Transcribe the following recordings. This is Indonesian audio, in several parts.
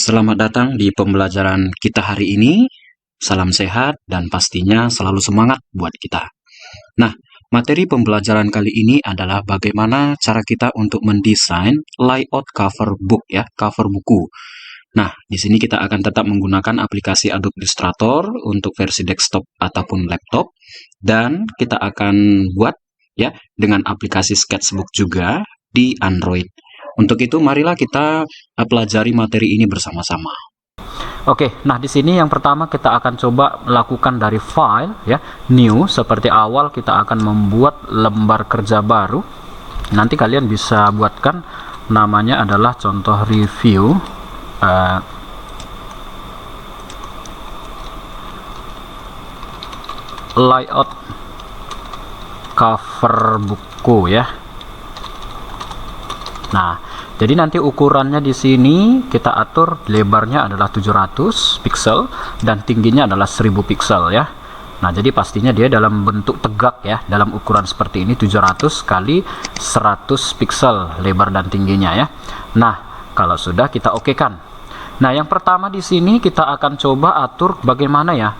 Selamat datang di pembelajaran kita hari ini. Salam sehat dan pastinya selalu semangat buat kita. Nah, materi pembelajaran kali ini adalah bagaimana cara kita untuk mendesain layout cover book ya, cover buku. Nah, di sini kita akan tetap menggunakan aplikasi Adobe Illustrator untuk versi desktop ataupun laptop, dan kita akan buat ya dengan aplikasi Sketchbook juga di Android. Untuk itu, marilah kita pelajari materi ini bersama-sama. Oke, nah di sini yang pertama kita akan coba lakukan dari file ya, new. Seperti awal kita akan membuat lembar kerja baru. Nanti kalian bisa buatkan namanya adalah contoh review. Layout cover buku ya. Nah, jadi nanti ukurannya di sini kita atur, lebarnya adalah 700 pixel dan tingginya adalah 1000 pixel ya. Nah, jadi pastinya dia dalam bentuk tegak ya, dalam ukuran seperti ini 700 kali 100 pixel lebar dan tingginya ya. Nah, kalau sudah kita okekan. Nah, yang pertama di sini kita akan coba atur bagaimana ya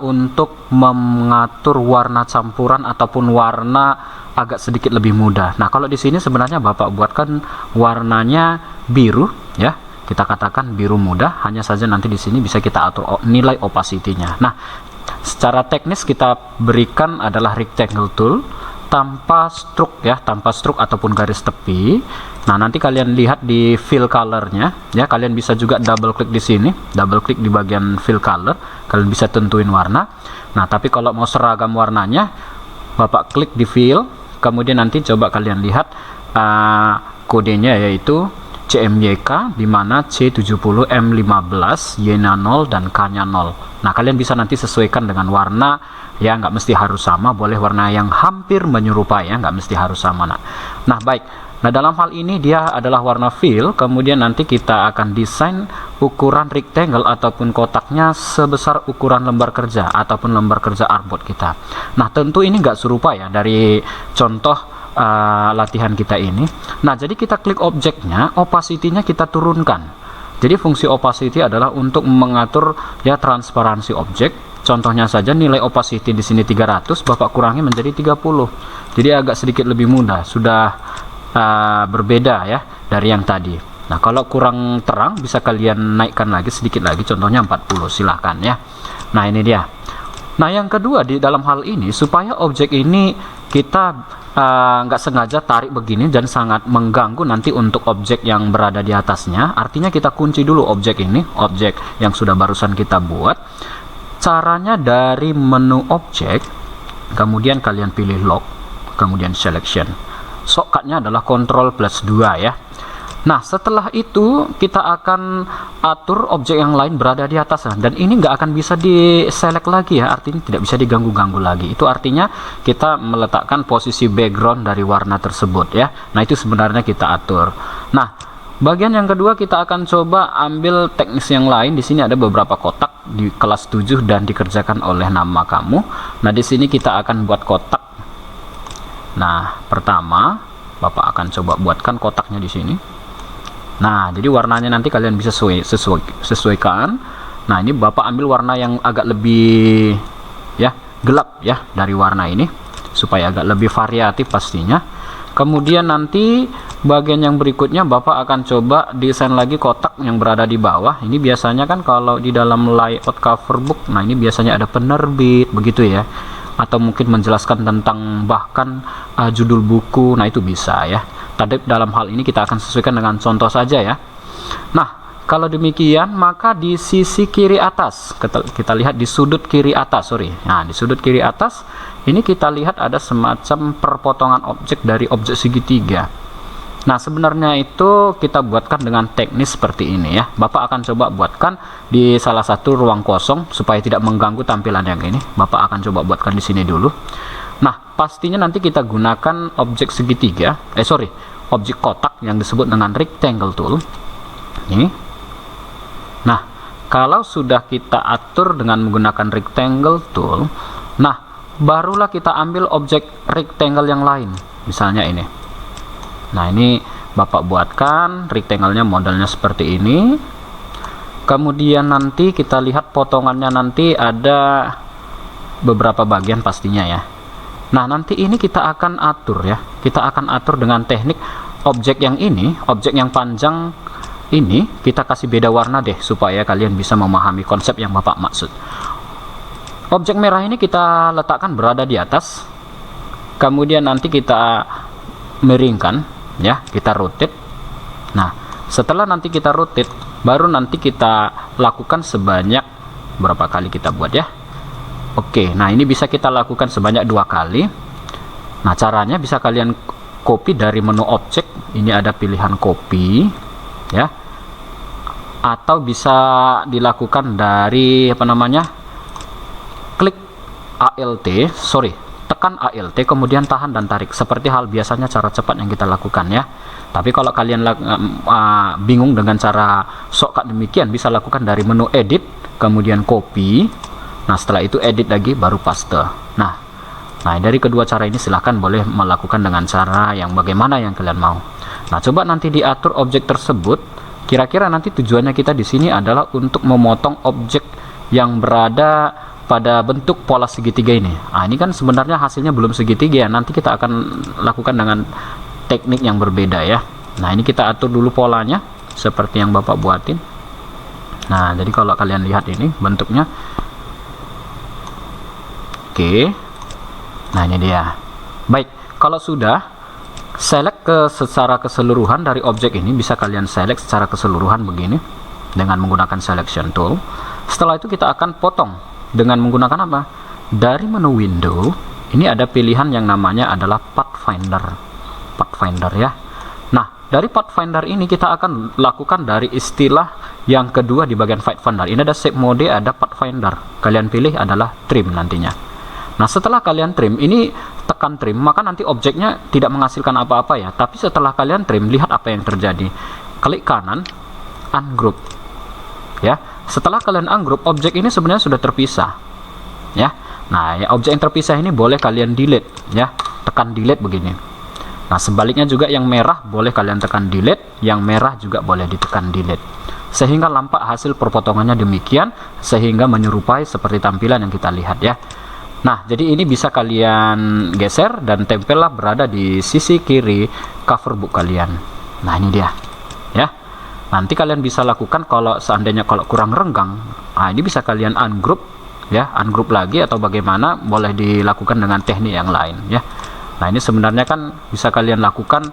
untuk mengatur warna campuran ataupun warna agak sedikit lebih mudah. Nah, kalau di sini sebenarnya Bapak buatkan warnanya biru ya. Kita katakan biru muda, hanya saja nanti di sini bisa kita atur nilai opacity-nya. Nah, secara teknis kita berikan adalah rectangle tool tanpa stroke ya, tanpa stroke ataupun garis tepi. Nah, nanti kalian lihat di fill color-nya ya, kalian bisa juga double klik di sini, double klik di bagian fill color, kalian bisa tentuin warna. Nah, tapi kalau mau seragam warnanya, Bapak klik di fill, kemudian nanti coba kalian lihat kodenya yaitu CMYK, di mana C70, M15, Y-nya 0 dan K-nya 0. Nah, kalian bisa nanti sesuaikan dengan warna ya, nggak mesti harus sama, boleh warna yang hampir menyerupai ya, nggak mesti harus sama. Nah, baik. Nah, dalam hal ini dia adalah warna fill, kemudian nanti kita akan desain ukuran rectangle ataupun kotaknya sebesar ukuran lembar kerja ataupun lembar kerja artboard kita. Nah, tentu ini nggak serupa ya dari contoh latihan kita ini. Nah, jadi kita klik objeknya, opacity-nya kita turunkan. Jadi fungsi opacity adalah untuk mengatur ya transparansi objek. Contohnya saja nilai opacity di sini 300, Bapak kurangi menjadi 30. Jadi agak sedikit lebih mudah, sudah berbeda ya dari yang tadi. Nah, kalau kurang terang bisa kalian naikkan lagi sedikit lagi, contohnya 40, silahkan ya. Nah, ini dia. Nah, yang kedua di dalam hal ini, supaya objek ini kita nggak sengaja tarik begini dan sangat mengganggu nanti untuk objek yang berada di atasnya, artinya kita kunci dulu objek ini, objek yang sudah barusan kita buat. Caranya dari menu objek, kemudian kalian pilih lock, kemudian selection. Shortcut-nya adalah Ctrl+2 ya. Nah, setelah itu kita akan atur objek yang lain berada di atas, dan ini nggak akan bisa di-select lagi ya, artinya tidak bisa diganggu-ganggu lagi. Itu artinya kita meletakkan posisi background dari warna tersebut ya. Nah, itu sebenarnya kita atur. Nah, bagian yang kedua kita akan coba ambil teknis yang lain. Di sini ada beberapa kotak di kelas 7 dan dikerjakan oleh nama kamu. Nah, di sini kita akan buat kotak. Nah, pertama Bapak akan coba buatkan kotaknya di sini. Nah, jadi warnanya nanti kalian bisa sesuaikan. Nah, ini Bapak ambil warna yang agak lebih ya gelap ya dari warna ini supaya agak lebih variatif pastinya. Kemudian nanti bagian yang berikutnya Bapak akan coba desain lagi kotak yang berada di bawah. Ini biasanya kan kalau di dalam layout cover book, nah ini biasanya ada penerbit begitu ya, atau mungkin menjelaskan tentang bahkan judul buku. Nah, itu bisa ya. Tadi dalam hal ini kita akan sesuaikan dengan contoh saja ya. Nah, kalau demikian maka di sisi kiri atas, kita lihat di sudut kiri atas, Nah, di sudut kiri atas ini kita lihat ada semacam perpotongan objek dari objek segitiga. Nah, sebenarnya itu kita buatkan dengan teknis seperti ini ya. Bapak akan coba buatkan di salah satu ruang kosong supaya tidak mengganggu tampilan yang ini. Bapak akan coba buatkan di sini dulu. Nah, pastinya nanti kita gunakan objek segitiga, objek kotak yang disebut dengan rectangle tool. Ini. Nah, kalau sudah kita atur dengan menggunakan rectangle tool, nah, barulah kita ambil objek rectangle yang lain. Misalnya ini. Nah, ini Bapak buatkan rectangle-nya modelnya seperti ini. Kemudian nanti kita lihat potongannya, nanti ada beberapa bagian pastinya ya. Nah, nanti ini kita akan atur ya. Kita akan atur dengan teknik objek yang ini, objek yang panjang ini kita kasih beda warna deh supaya kalian bisa memahami konsep yang Bapak maksud. Objek merah ini kita letakkan berada di atas. Kemudian nanti kita miringkan ya, kita rotate. Nah, setelah nanti kita rotate, baru nanti kita lakukan sebanyak berapa kali kita buat ya. Oke, nah ini bisa kita lakukan sebanyak 2 kali. Nah, caranya bisa kalian copy dari menu objek. Ini ada pilihan copy ya. Atau bisa dilakukan dari apa namanya? Klik ALT, tekan ALT kemudian tahan dan tarik. Seperti hal biasanya cara cepat yang kita lakukan ya. Tapi kalau kalian bingung dengan cara shortcut demikian, bisa lakukan dari menu edit, kemudian copy. Nah, setelah itu edit lagi, baru paste. Nah, dari kedua cara ini silahkan boleh melakukan dengan cara yang bagaimana yang kalian mau. Nah, coba nanti diatur objek tersebut. Kira-kira nanti tujuannya kita di sini adalah untuk memotong objek yang berada pada bentuk pola segitiga ini. Nah, ini kan sebenarnya hasilnya belum segitiga ya. Nanti kita akan lakukan dengan teknik yang berbeda ya. Nah, ini kita atur dulu polanya seperti yang Bapak buatin. Nah, jadi kalau kalian lihat ini bentuknya. Oke. Nah, ini dia. Baik, kalau sudah select secara keseluruhan dari objek ini, bisa kalian select secara keseluruhan begini dengan menggunakan selection tool. Setelah itu kita akan potong dengan menggunakan apa? Dari menu window, ini ada pilihan yang namanya adalah pathfinder ya. Nah, dari pathfinder ini kita akan lakukan dari istilah yang kedua di bagian pathfinder. Ini ada shape mode, ada pathfinder. Kalian pilih adalah trim nantinya. Nah, setelah kalian trim, ini tekan trim, maka nanti objeknya tidak menghasilkan apa-apa ya. Tapi setelah kalian trim, lihat apa yang terjadi. Klik kanan, ungroup. Ya, setelah kalian ungroup, objek ini sebenarnya sudah terpisah. Ya, nah ya, objek yang terpisah ini boleh kalian delete. Ya, tekan delete begini. Nah, sebaliknya juga yang merah boleh kalian tekan delete, yang merah juga boleh ditekan delete. Sehingga nampak hasil perpotongannya demikian, sehingga menyerupai seperti tampilan yang kita lihat ya. Nah, jadi ini bisa kalian geser dan tempellah berada di sisi kiri cover book kalian. Nah, ini dia ya. Nanti kalian bisa lakukan kalau seandainya kalau kurang renggang. Nah, ini bisa kalian ungroup ya, ungroup lagi atau bagaimana, boleh dilakukan dengan teknik yang lain ya. Nah, ini sebenarnya kan bisa kalian lakukan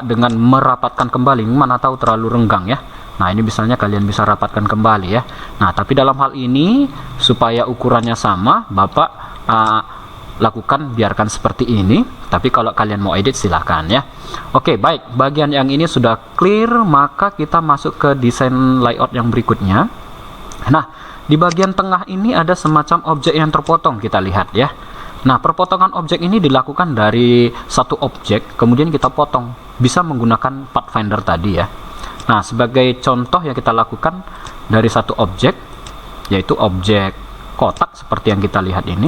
dengan merapatkan kembali, mana tahu terlalu renggang ya. Nah, ini misalnya kalian bisa rapatkan kembali ya. Nah, tapi dalam hal ini supaya ukurannya sama, Bapak lakukan biarkan seperti ini. Tapi kalau kalian mau edit silahkan ya. Oke, baik, bagian yang ini sudah clear, maka kita masuk ke desain layout yang berikutnya. Nah, di bagian tengah ini ada semacam objek yang terpotong, kita lihat ya. Nah, perpotongan objek ini dilakukan dari satu objek, kemudian kita potong. Bisa menggunakan pathfinder tadi ya. Nah, sebagai contoh yang kita lakukan dari satu objek, yaitu objek kotak seperti yang kita lihat ini.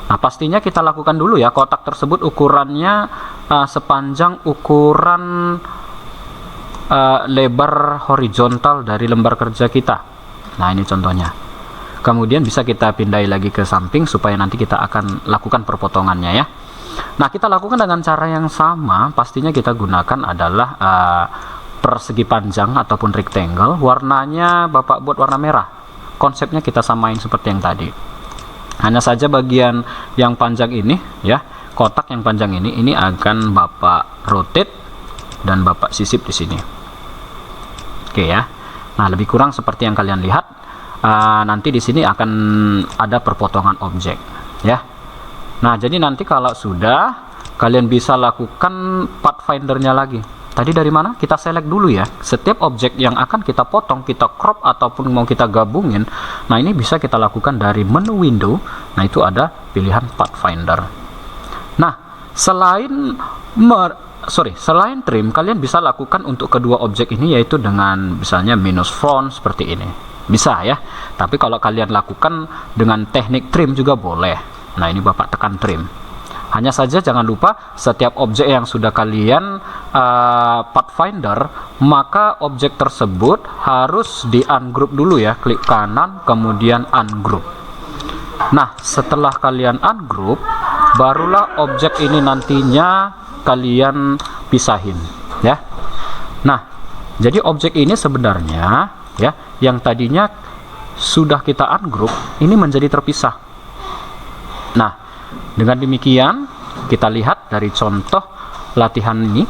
Nah, pastinya kita lakukan dulu ya, kotak tersebut ukurannya sepanjang ukuran lebar horizontal dari lembar kerja kita. Nah, ini contohnya. Kemudian bisa kita pindai lagi ke samping supaya nanti kita akan lakukan perpotongannya ya. Nah, kita lakukan dengan cara yang sama, pastinya kita gunakan adalah persegi panjang ataupun rectangle. Warnanya Bapak buat warna merah. Konsepnya kita samain seperti yang tadi. Hanya saja bagian yang panjang ini ya, kotak yang panjang ini akan Bapak rotate dan Bapak sisip di sini. Oke ya. Nah, lebih kurang seperti yang kalian lihat. Nanti di sini akan ada perpotongan objek ya. Nah, jadi nanti kalau sudah, kalian bisa lakukan pathfindernya lagi. Tadi dari mana? Kita select dulu ya. Setiap objek yang akan kita potong, kita crop ataupun mau kita gabungin. Nah, ini bisa kita lakukan dari menu window. Nah, itu ada pilihan pathfinder. Nah, selain trim, kalian bisa lakukan untuk kedua objek ini, yaitu dengan misalnya minus font seperti ini. Bisa ya. Tapi kalau kalian lakukan dengan teknik trim juga boleh. Nah, ini Bapak tekan trim. Hanya saja jangan lupa setiap objek yang sudah kalian pathfinder, maka objek tersebut harus di ungroup dulu ya. Klik kanan kemudian ungroup. Nah, setelah kalian ungroup, barulah objek ini nantinya kalian pisahin ya. Nah, jadi objek ini sebenarnya ya, yang tadinya sudah kita ungroup ini menjadi terpisah. Nah, dengan demikian kita lihat dari contoh latihan ini,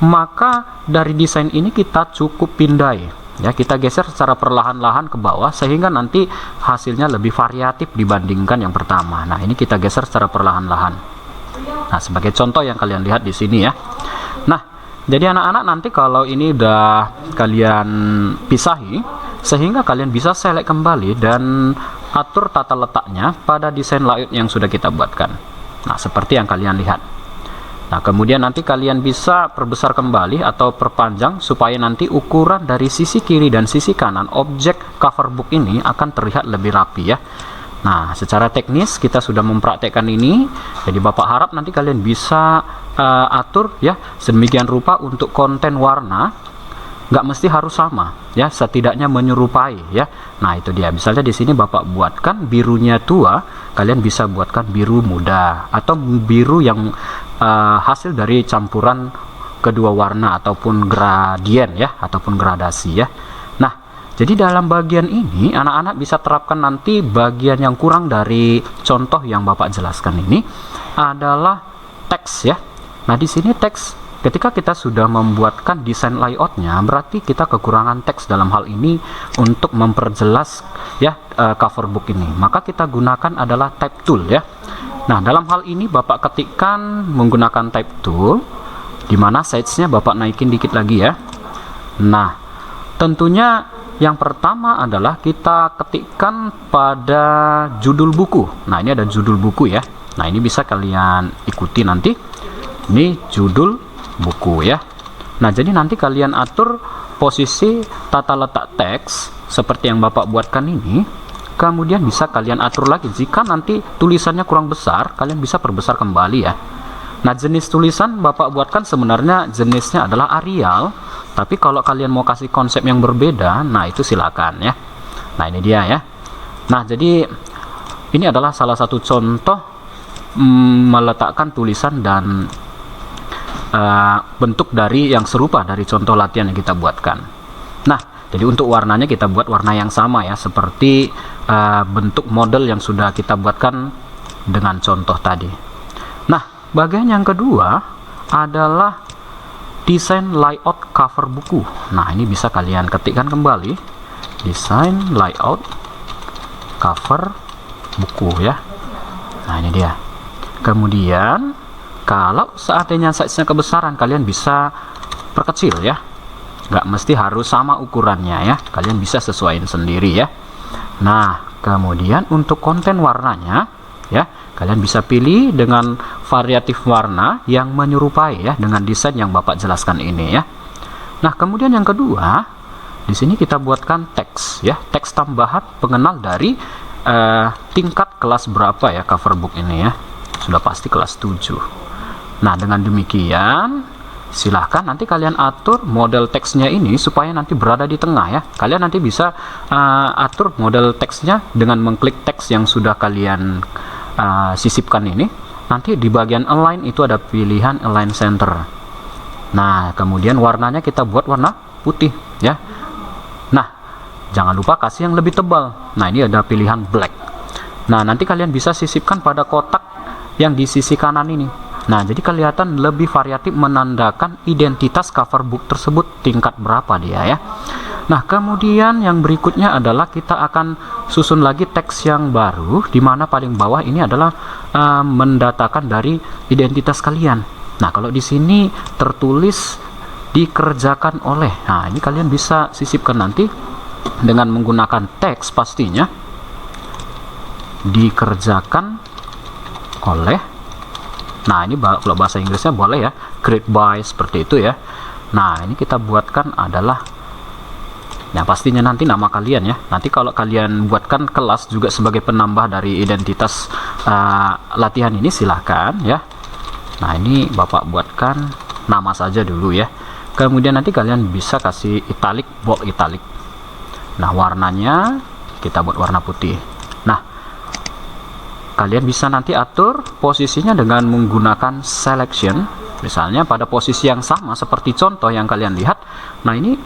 maka dari desain ini kita cukup pindai ya, kita geser secara perlahan-lahan ke bawah sehingga nanti hasilnya lebih variatif dibandingkan yang pertama. Nah, ini kita geser secara perlahan-lahan. Nah, sebagai contoh yang kalian lihat di sini ya. Nah, jadi anak-anak nanti kalau ini udah kalian pisahi, sehingga kalian bisa select kembali dan atur tata letaknya pada desain layout yang sudah kita buatkan. Nah, seperti yang kalian lihat. Nah, kemudian nanti kalian bisa perbesar kembali atau perpanjang supaya nanti ukuran dari sisi kiri dan sisi kanan objek cover book ini akan terlihat lebih rapi ya. Nah, secara teknis kita sudah mempraktekkan ini. Jadi Bapak harap nanti kalian bisa atur ya sedemikian rupa untuk konten warna. Nggak mesti harus sama ya, setidaknya menyerupai ya. Nah, itu dia. Misalnya di sini Bapak buatkan birunya tua, kalian bisa buatkan biru muda atau biru yang hasil dari campuran kedua warna ataupun gradien ya, ataupun gradasi ya. Nah, jadi dalam bagian ini anak-anak bisa terapkan nanti bagian yang kurang dari contoh yang Bapak jelaskan ini adalah teks ya. Nah, di sini teks, ketika kita sudah membuatkan desain layoutnya, berarti kita kekurangan teks dalam hal ini untuk memperjelas ya cover book ini. Maka kita gunakan adalah type tool ya. Nah, dalam hal ini Bapak ketikkan menggunakan type tool, dimana size-nya Bapak naikin dikit lagi ya. Nah, tentunya yang pertama adalah kita ketikkan pada judul buku. Nah, ini ada judul buku ya. Nah, ini bisa kalian ikuti nanti. Ini judul buku ya. Nah, jadi nanti kalian atur posisi tata letak teks seperti yang Bapak buatkan ini. Kemudian bisa kalian atur lagi jika nanti tulisannya kurang besar, kalian bisa perbesar kembali ya. Nah, jenis tulisan Bapak buatkan sebenarnya jenisnya adalah Arial, tapi kalau kalian mau kasih konsep yang berbeda, nah itu silakan ya. Nah, ini dia ya. Nah, jadi ini adalah salah satu contoh meletakkan tulisan dan bentuk dari yang serupa dari contoh latihan yang kita buatkan. Nah, jadi untuk warnanya kita buat warna yang sama ya, seperti bentuk model yang sudah kita buatkan dengan contoh tadi. Nah, bagian yang kedua adalah desain layout cover buku. Nah, ini bisa kalian ketikkan kembali, desain layout cover buku ya. Nah, ini dia. Kemudian kalau seandainya size-nya kebesaran, kalian bisa perkecil ya. Nggak mesti harus sama ukurannya ya. Kalian bisa sesuaikan sendiri ya. Nah, kemudian untuk konten warnanya ya, kalian bisa pilih dengan variatif warna yang menyerupai ya dengan desain yang Bapak jelaskan ini ya. Nah, kemudian yang kedua, di sini kita buatkan teks ya, teks tambahan pengenal dari tingkat kelas berapa ya cover book ini ya. Sudah pasti kelas 7. Nah, dengan demikian silahkan nanti kalian atur model teksnya ini supaya nanti berada di tengah ya. Kalian nanti bisa atur model teksnya dengan mengklik teks yang sudah kalian sisipkan ini. Nanti di bagian align itu ada pilihan align center. Nah, kemudian warnanya kita buat warna putih ya. Nah, jangan lupa kasih yang lebih tebal. Nah, ini ada pilihan black. Nah, nanti kalian bisa sisipkan pada kotak yang di sisi kanan ini. Nah, jadi kelihatan lebih variatif menandakan identitas cover book tersebut tingkat berapa dia ya. Nah, kemudian yang berikutnya adalah kita akan susun lagi teks yang baru, di mana paling bawah ini adalah mendatakan dari identitas kalian. Nah, kalau di sini tertulis dikerjakan oleh. Nah, ini kalian bisa sisipkan nanti dengan menggunakan teks pastinya dikerjakan oleh. Nah, ini kalau bahasa Inggrisnya boleh ya, create by seperti itu ya. Nah, ini kita buatkan adalah Nah, pastinya nanti nama kalian ya. Nanti kalau kalian buatkan kelas juga sebagai penambah dari identitas latihan ini, silahkan ya. Nah, ini Bapak buatkan nama saja dulu ya. Kemudian nanti kalian bisa kasih italic, bold italic. Nah, warnanya kita buat warna putih. Nah, kalian bisa nanti atur posisinya dengan menggunakan selection, misalnya pada posisi yang sama seperti contoh yang kalian lihat. Nah, ini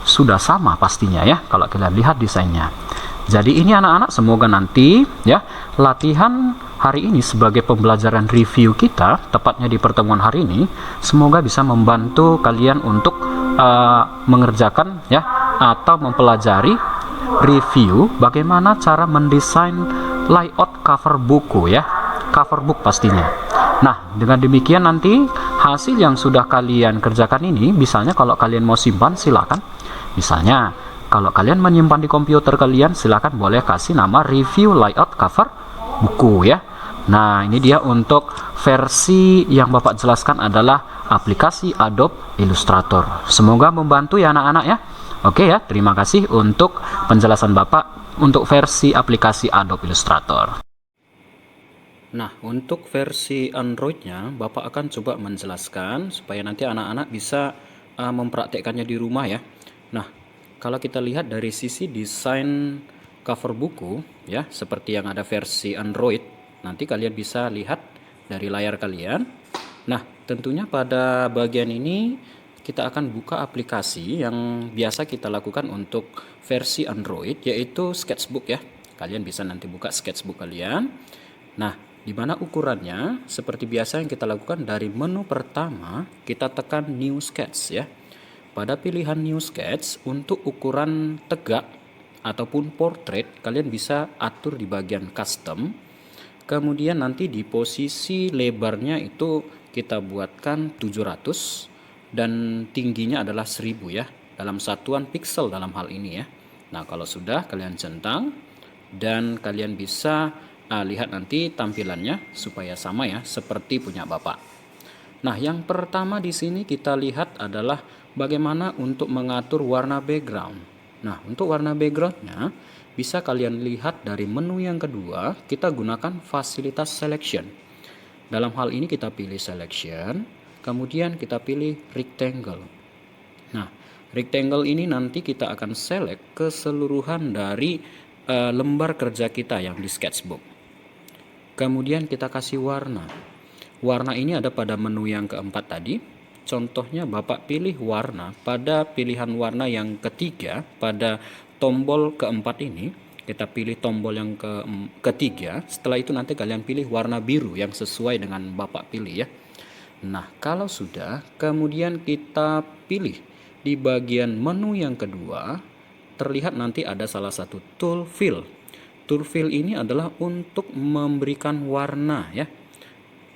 sudah sama pastinya ya kalau kalian lihat desainnya. Jadi ini anak-anak, semoga nanti ya latihan hari ini sebagai pembelajaran review kita, tepatnya di pertemuan hari ini, semoga bisa membantu kalian untuk mengerjakan ya atau mempelajari review bagaimana cara mendesain layout cover buku ya, cover book pastinya. Nah, dengan demikian nanti hasil yang sudah kalian kerjakan ini, misalnya kalau kalian mau simpan silakan. Misalnya kalau kalian menyimpan di komputer kalian, silakan boleh kasih nama review layout cover buku ya. Nah, ini dia untuk versi yang Bapak jelaskan adalah aplikasi Adobe Illustrator. Semoga membantu ya anak-anak ya. Oke ya, terima kasih untuk penjelasan Bapak untuk versi aplikasi Adobe Illustrator. Nah, untuk versi Android-nya, Bapak akan coba menjelaskan supaya nanti anak-anak bisa mempraktekkannya di rumah ya. Nah, kalau kita lihat dari sisi desain cover buku ya, seperti yang ada versi Android, nanti kalian bisa lihat dari layar kalian. Nah, tentunya pada bagian ini kita akan buka aplikasi yang biasa kita lakukan untuk versi Android, yaitu Sketchbook ya. Kalian bisa nanti buka Sketchbook kalian. Nah, di mana ukurannya seperti biasa yang kita lakukan dari menu pertama, kita tekan New Sketch ya. Pada pilihan New Sketch, untuk ukuran tegak ataupun portrait, kalian bisa atur di bagian custom. Kemudian nanti di posisi lebarnya itu kita buatkan 700 dan tingginya adalah 1000 ya, dalam satuan pixel dalam hal ini ya. Nah, kalau sudah kalian centang dan kalian bisa lihat nanti tampilannya supaya sama ya seperti punya Bapak. Nah, yang pertama di sini kita lihat adalah bagaimana untuk mengatur warna background. Nah, untuk warna backgroundnya bisa kalian lihat dari menu yang kedua, kita gunakan fasilitas selection. Dalam hal ini kita pilih selection, kemudian kita pilih rectangle. Nah, rectangle ini nanti kita akan select keseluruhan dari lembar kerja kita yang di sketchbook. Kemudian kita kasih warna. Warna ini ada pada menu yang keempat tadi. Contohnya Bapak pilih warna pada pilihan warna yang ketiga pada tombol keempat ini. Kita pilih tombol yang ketiga. Setelah itu nanti kalian pilih warna biru yang sesuai dengan Bapak pilih ya. Nah, kalau sudah, kemudian kita pilih di bagian menu yang kedua, terlihat nanti ada salah satu tool fill. Tool fill ini adalah untuk memberikan warna ya.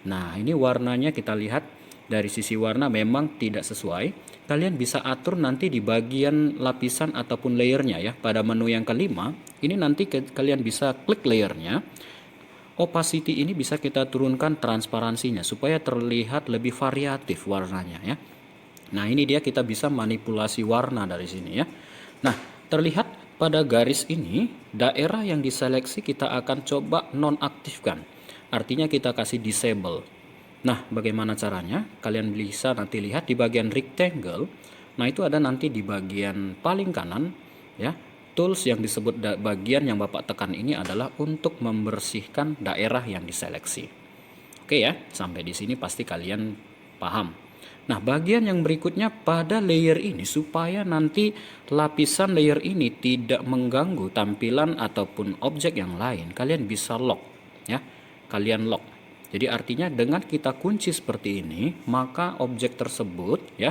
Nah, ini warnanya kita lihat dari sisi warna memang tidak sesuai. Kalian bisa atur nanti di bagian lapisan ataupun layernya ya. Pada menu yang kelima, ini nanti kalian bisa klik layernya. Opacity ini bisa kita turunkan transparansinya supaya terlihat lebih variatif warnanya ya. Nah, ini dia kita bisa manipulasi warna dari sini ya. Nah, terlihat pada garis ini daerah yang diseleksi kita akan coba nonaktifkan. Artinya kita kasih disable. Nah, bagaimana caranya? Kalian bisa nanti lihat di bagian rectangle. Nah, itu ada nanti di bagian paling kanan ya. Tools yang disebut bagian yang Bapak tekan ini adalah untuk membersihkan daerah yang diseleksi. Oke ya, sampai di sini pasti kalian paham. Nah, bagian yang berikutnya pada layer ini supaya nanti lapisan layer ini tidak mengganggu tampilan ataupun objek yang lain, kalian bisa lock ya. Kalian lock. Jadi artinya dengan kita kunci seperti ini, maka objek tersebut ya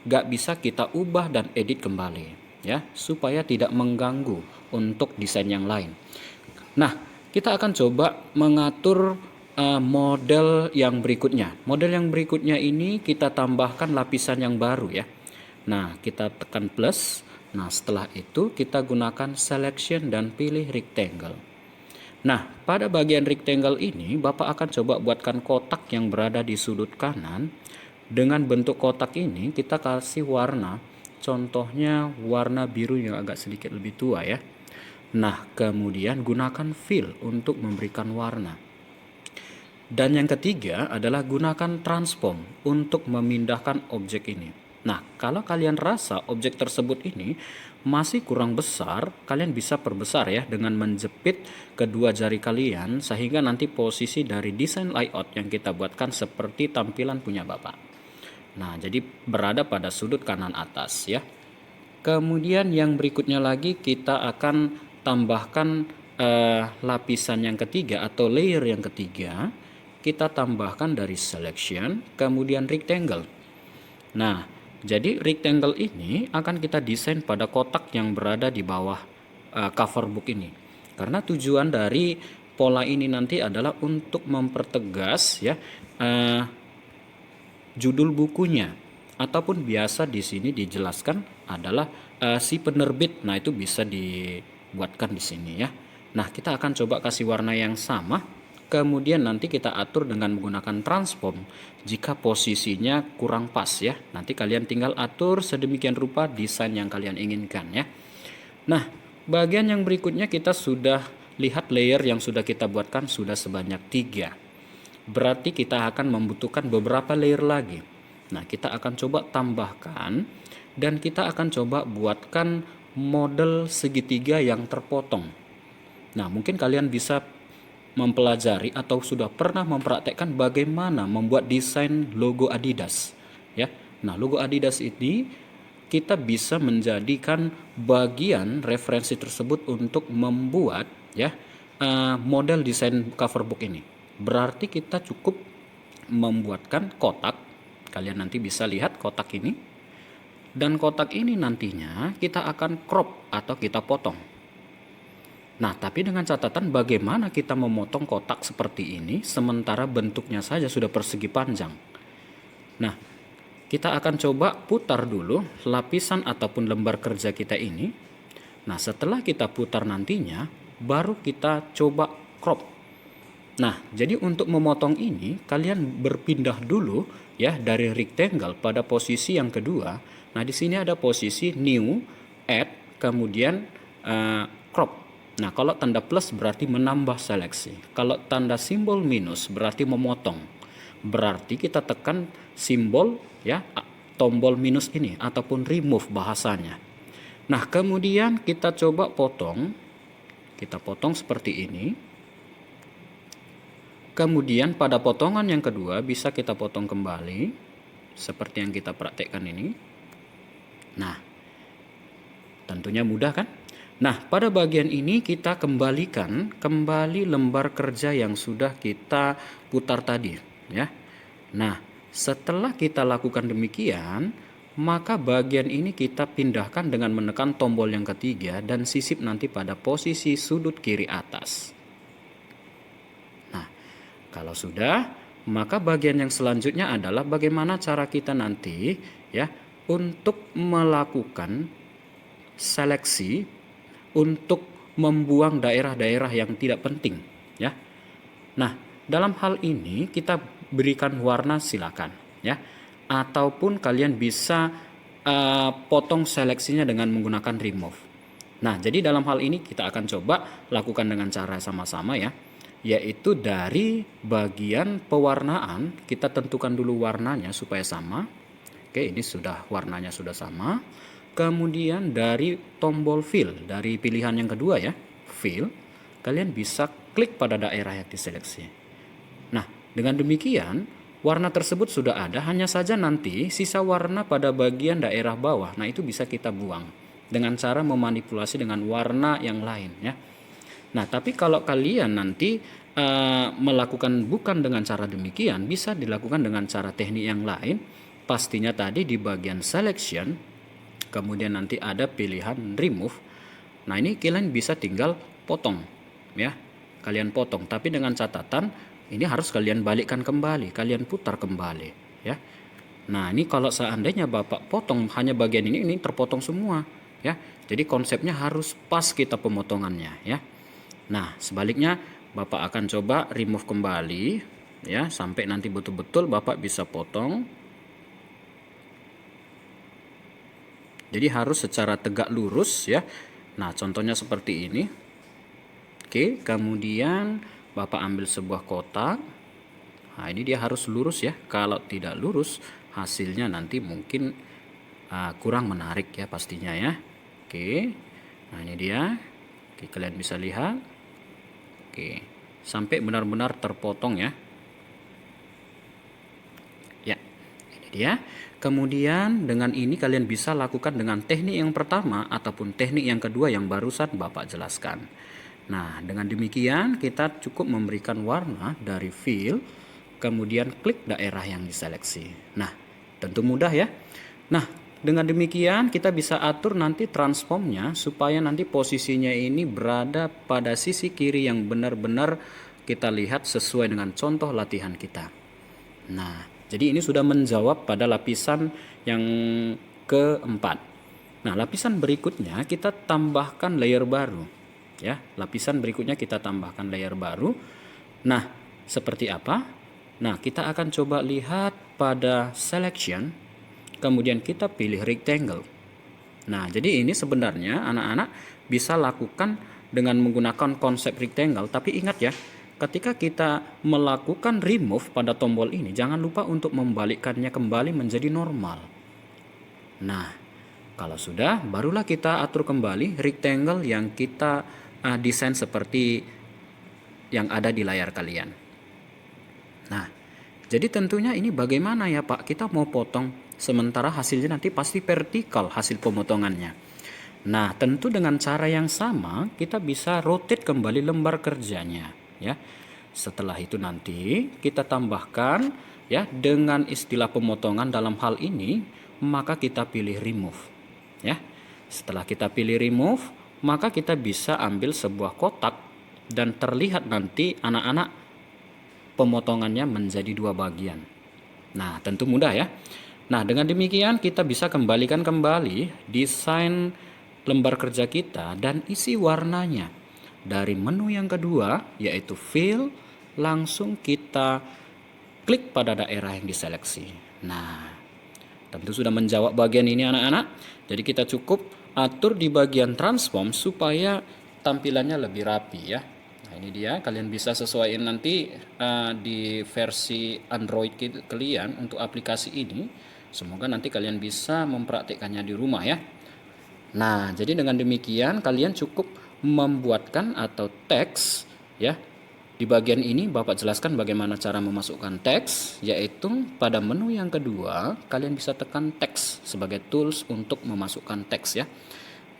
gak bisa kita ubah dan edit kembali ya, supaya tidak mengganggu untuk desain yang lain. Nah, kita akan coba mengatur model yang berikutnya. Model yang berikutnya ini kita tambahkan lapisan yang baru ya. Nah, kita tekan plus. Nah, setelah itu kita gunakan selection dan pilih rectangle. Nah, pada bagian rectangle ini Bapak akan coba buatkan kotak yang berada di sudut kanan. Dengan bentuk kotak ini kita kasih warna. contohnya warna biru yang agak sedikit lebih tua ya. Nah, kemudian gunakan fill untuk memberikan warna. Dan yang ketiga adalah gunakan transform untuk memindahkan objek ini. Nah, kalau kalian rasa objek tersebut ini masih kurang besar, kalian bisa perbesar ya dengan menjepit kedua jari kalian sehingga nanti posisi dari desain layout yang kita buatkan seperti tampilan punya Bapak. Nah, jadi berada pada sudut kanan atas ya. Kemudian yang berikutnya lagi kita akan tambahkan lapisan yang ketiga atau layer yang ketiga. Kita tambahkan dari selection, kemudian rectangle. Nah, jadi rectangle ini akan kita desain pada kotak yang berada di bawah cover book ini. Karena tujuan dari pola ini nanti adalah untuk mempertegas ya judul bukunya, ataupun biasa di sini dijelaskan adalah si penerbit. Nah, itu bisa dibuatkan di sini ya. Nah, kita akan coba kasih warna yang sama. Kemudian nanti kita atur dengan menggunakan transform jika posisinya kurang pas ya. Nanti kalian tinggal atur sedemikian rupa desain yang kalian inginkan ya. Nah, bagian yang berikutnya kita sudah lihat layer yang sudah kita buatkan sudah sebanyak 3. Berarti kita akan membutuhkan beberapa layer lagi. Nah, kita akan coba tambahkan dan kita akan coba buatkan model segitiga yang terpotong. Nah, mungkin kalian bisa mempelajari atau sudah pernah mempraktekkan bagaimana membuat desain logo Adidas ya. Nah, logo Adidas ini kita bisa menjadikan bagian referensi tersebut untuk membuat ya model desain cover book ini. Berarti kita cukup membuatkan kotak. Kalian nanti bisa lihat kotak ini. Dan kotak ini nantinya kita akan crop atau kita potong. Nah, tapi dengan catatan bagaimana kita memotong kotak seperti ini sementara bentuknya saja sudah persegi panjang. Nah, kita akan coba putar dulu lapisan ataupun lembar kerja kita ini. Nah, setelah kita putar nantinya baru kita coba crop. Nah, jadi untuk memotong ini kalian berpindah dulu ya dari rectangle pada posisi yang kedua. Nah, di sini ada posisi new, add, kemudian crop. Nah, kalau tanda plus berarti menambah seleksi. Kalau tanda simbol minus berarti memotong. Berarti kita tekan simbol ya tombol minus ini ataupun remove bahasanya. Nah, kemudian kita coba potong. Kita potong seperti ini. Kemudian pada potongan yang kedua bisa kita potong kembali seperti yang kita praktekkan ini. Nah, tentunya mudah kan? Nah, pada bagian ini kita kembalikan kembali lembar kerja yang sudah kita putar tadi ya. Nah, setelah kita lakukan demikian, maka bagian ini kita pindahkan dengan menekan tombol yang ketiga dan sisip nanti pada posisi sudut kiri atas. Nah, kalau sudah, maka bagian yang selanjutnya adalah bagaimana cara kita nanti ya untuk melakukan seleksi untuk membuang daerah-daerah yang tidak penting ya. Nah, dalam hal ini kita berikan warna silakan ya, ataupun kalian bisa potong seleksinya dengan menggunakan remove. Nah, jadi dalam hal ini kita akan coba lakukan dengan cara sama-sama ya, yaitu dari bagian pewarnaan kita tentukan dulu warnanya supaya sama. Oke, ini sudah warnanya sudah sama. Kemudian dari tombol fill, dari pilihan yang kedua ya, fill, kalian bisa klik pada daerah yang diseleksi. Nah, dengan demikian warna tersebut sudah ada, hanya saja nanti sisa warna pada bagian daerah bawah. Nah, itu bisa kita buang dengan cara memanipulasi dengan warna yang lain ya. Nah, tapi kalau kalian nanti melakukan bukan dengan cara demikian, bisa dilakukan dengan cara teknik yang lain. Pastinya tadi di bagian selection, kemudian nanti ada pilihan remove. Nah, ini kalian bisa tinggal potong ya. Kalian potong, tapi dengan catatan ini harus kalian balikkan kembali, kalian putar kembali ya. Nah, ini kalau seandainya Bapak potong hanya bagian ini terpotong semua ya. Jadi konsepnya harus pas kita pemotongannya ya. Nah, sebaliknya Bapak akan coba remove kembali ya sampai nanti betul-betul Bapak bisa potong. Jadi harus secara tegak lurus ya. Nah, contohnya seperti ini. Oke, kemudian Bapak ambil sebuah kotak. Nah, ini dia harus lurus ya. Kalau tidak lurus, hasilnya nanti mungkin kurang menarik ya pastinya ya. Oke. Nah, ini dia. Oke, kalian bisa lihat. Oke, sampai benar-benar terpotong ya. Ya, ini dia. Kemudian dengan ini kalian bisa lakukan dengan teknik yang pertama ataupun teknik yang kedua yang barusan Bapak jelaskan. Nah, dengan demikian kita cukup memberikan warna dari fill, kemudian klik daerah yang diseleksi. Nah, tentu mudah ya. Nah, dengan demikian kita bisa atur nanti transformnya supaya nanti posisinya ini berada pada sisi kiri yang benar-benar kita lihat sesuai dengan contoh latihan kita. Nah, jadi ini sudah menjawab pada lapisan yang keempat. Nah, lapisan berikutnya kita tambahkan layer baru. Ya, lapisan berikutnya kita tambahkan layer baru. Nah, seperti apa? Nah, kita akan coba lihat pada selection, kemudian kita pilih rectangle. Nah, jadi ini sebenarnya anak-anak bisa lakukan dengan menggunakan konsep rectangle, tapi ingat ya, ketika kita melakukan remove pada tombol ini, jangan lupa untuk membalikkannya kembali menjadi normal. Nah, kalau sudah, barulah kita atur kembali rectangle yang kita desain seperti yang ada di layar kalian. Nah, jadi tentunya ini bagaimana ya Pak? Kita mau potong, sementara hasilnya nanti pasti vertikal hasil pemotongannya. Nah, tentu dengan cara yang sama kita bisa rotate kembali lembar kerjanya ya. Setelah itu nanti kita tambahkan ya dengan istilah pemotongan dalam hal ini, maka kita pilih remove ya. Setelah kita pilih remove, maka kita bisa ambil sebuah kotak dan terlihat nanti anak-anak pemotongannya menjadi dua bagian. Nah, tentu mudah ya. Nah, dengan demikian kita bisa kembalikan kembali desain lembar kerja kita dan isi warnanya. Dari menu yang kedua yaitu fill, langsung kita klik pada daerah yang diseleksi. Nah, tentu sudah menjawab bagian ini anak-anak. Jadi kita cukup atur di bagian transform supaya tampilannya lebih rapi ya. Nah, ini dia, kalian bisa sesuaikan nanti di versi Android kalian untuk aplikasi ini. Semoga nanti kalian bisa mempraktikkannya di rumah ya. Nah, jadi dengan demikian kalian cukup membuatkan atau teks ya. Di bagian ini Bapak jelaskan bagaimana cara memasukkan teks, yaitu pada menu yang kedua kalian bisa tekan teks sebagai tools untuk memasukkan teks ya.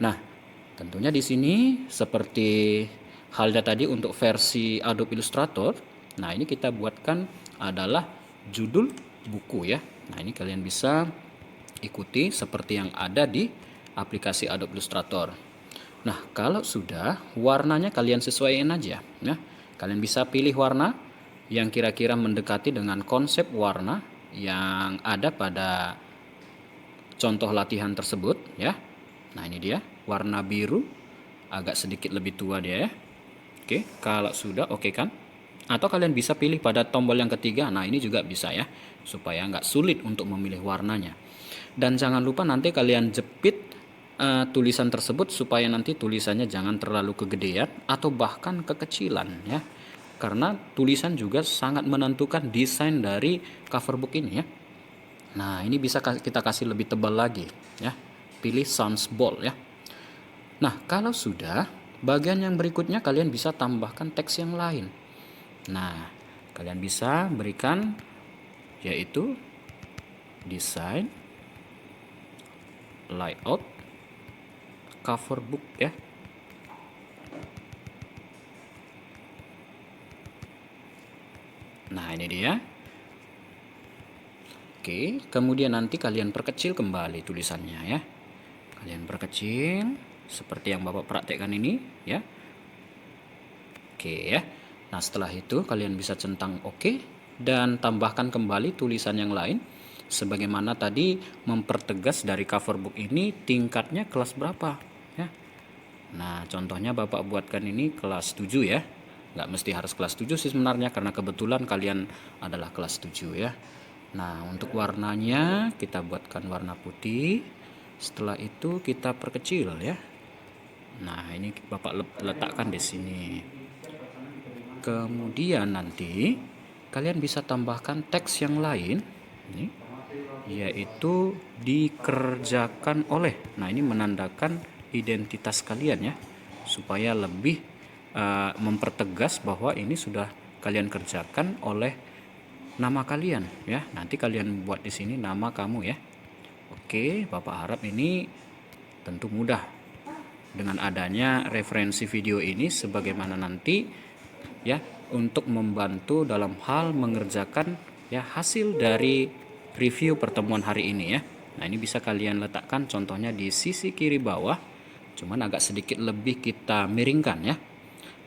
Nah, tentunya di sini seperti halnya tadi untuk versi Adobe Illustrator. Nah, ini kita buatkan adalah judul buku ya. Nah, ini kalian bisa ikuti seperti yang ada di aplikasi Adobe Illustrator. Nah, kalau sudah, warnanya kalian sesuaikan aja ya. Kalian bisa pilih warna yang kira-kira mendekati dengan konsep warna yang ada pada contoh latihan tersebut ya. Nah, ini dia, warna biru, agak sedikit lebih tua dia ya. Oke, kalau sudah oke kan? Atau kalian bisa pilih pada tombol yang ketiga. Nah, ini juga bisa ya, supaya nggak sulit untuk memilih warnanya. Dan jangan lupa nanti kalian jepit tulisan tersebut supaya nanti tulisannya jangan terlalu kegedean atau bahkan kekecilan ya, karena tulisan juga sangat menentukan desain dari cover book ini ya. Nah, ini bisa kita kasih lebih tebal lagi ya, pilih sans bold ya. Nah, kalau sudah, bagian yang berikutnya kalian bisa tambahkan teks yang lain. Nah, kalian bisa berikan yaitu desain, layout, cover book ya. Nah, ini dia. Oke, kemudian nanti kalian perkecil kembali tulisannya ya. Kalian perkecil seperti yang Bapak praktekkan ini ya. Oke ya. Nah, setelah itu kalian bisa centang oke dan tambahkan kembali tulisan yang lain. Sebagaimana tadi mempertegas dari cover book ini tingkatnya kelas berapa ya. Nah, contohnya Bapak buatkan ini kelas 7 ya. Nggak mesti harus kelas 7 sih sebenarnya, karena kebetulan kalian adalah kelas 7 ya. Nah, untuk warnanya kita buatkan warna putih. Setelah itu kita perkecil ya. Nah, ini Bapak letakkan di sini. Kemudian nanti kalian bisa tambahkan teks yang lain, ini, yaitu dikerjakan oleh. Nah, ini menandakan identitas kalian ya, supaya lebih mempertegas bahwa ini sudah kalian kerjakan oleh nama kalian ya. Nanti kalian buat di sini nama kamu ya. Oke, Bapak harap ini tentu mudah dengan adanya referensi video ini, sebagaimana nanti ya, untuk membantu dalam hal mengerjakan ya hasil dari review pertemuan hari ini ya. Nah, ini bisa kalian letakkan contohnya di sisi kiri bawah, cuman agak sedikit lebih kita miringkan ya.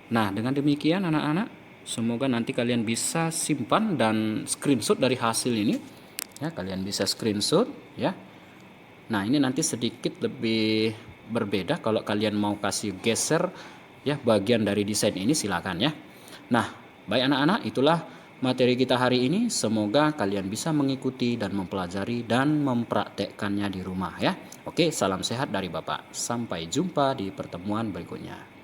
Nah, dengan demikian anak-anak, semoga nanti kalian bisa simpan dan screenshot dari hasil ini ya. Kalian bisa screenshot ya. Nah, ini nanti sedikit lebih berbeda. Kalau kalian mau kasih geser ya bagian dari desain ini, silakan ya. Nah, baik anak-anak, itulah materi kita hari ini. Semoga kalian bisa mengikuti dan mempelajari dan mempraktekkannya di rumah ya. Oke, salam sehat dari Bapak. Sampai jumpa di pertemuan berikutnya.